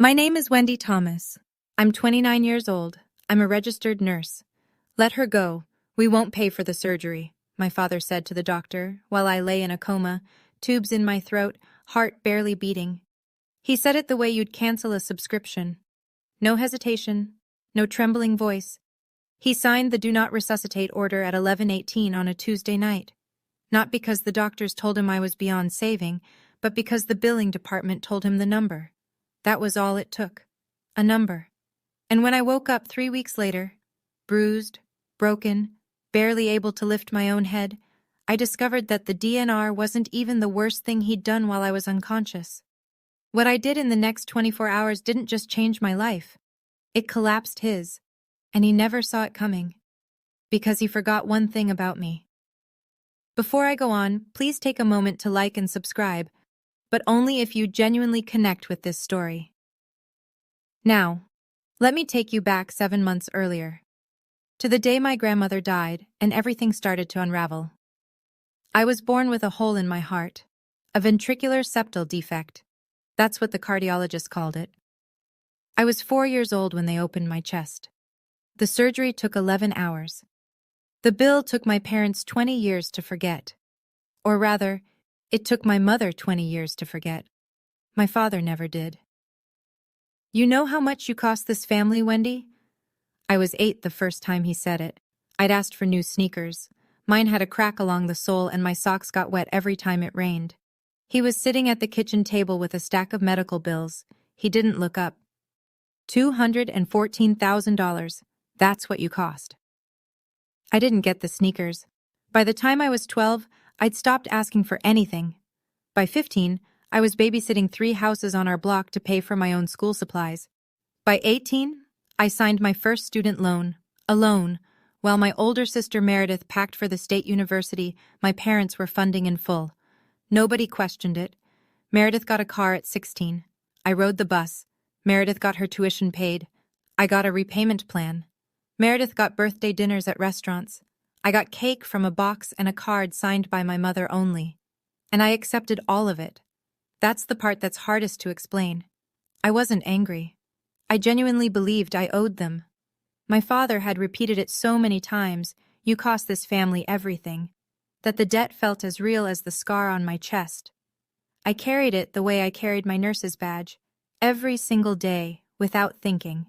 My name is Wendy Thomas. I'm 29 years old. I'm a registered nurse. Let her go. We won't pay for the surgery, my father said to the doctor while I lay in a coma, tubes in my throat, heart barely beating. He said it the way you'd cancel a subscription. No hesitation, no trembling voice. He signed the do not resuscitate order at 11:18 on a Tuesday night. Not because the doctors told him I was beyond saving, but because the billing department told him the number. That was all it took. A number. And when I woke up 3 weeks later, bruised, broken, barely able to lift my own head, I discovered that the DNR wasn't even the worst thing he'd done while I was unconscious. What I did in the next 24 hours didn't just change my life. It collapsed his, and he never saw it coming. Because he forgot one thing about me. Before I go on, please take a moment to like and subscribe, but only if you genuinely connect with this story. Now, let me take you back 7 months earlier, to the day my grandmother died and everything started to unravel. I was born with a hole in my heart, a ventricular septal defect. That's what the cardiologist called it. I was 4 years old when they opened my chest. The surgery took 11 hours. The bill took my parents 20 years to forget. Or rather, it took my mother 20 years to forget. My father never did. You know how much you cost this family, Wendy? I was 8 the first time he said it. I'd asked for new sneakers. Mine had a crack along the sole and my socks got wet every time it rained. He was sitting at the kitchen table with a stack of medical bills. He didn't look up. $214,000. That's what you cost. I didn't get the sneakers. By the time I was 12, I'd stopped asking for anything. By 15, I was babysitting 3 houses on our block to pay for my own school supplies. By 18, I signed my first student loan, alone, while my older sister Meredith packed for the state university my parents were funding in full. Nobody questioned it. Meredith got a car at 16. I rode the bus. Meredith got her tuition paid. I got a repayment plan. Meredith got birthday dinners at restaurants. I got cake from a box and a card signed by my mother only. And I accepted all of it. That's the part that's hardest to explain. I wasn't angry. I genuinely believed I owed them. My father had repeated it so many times, you cost this family everything, that the debt felt as real as the scar on my chest. I carried it the way I carried my nurse's badge, every single day, without thinking.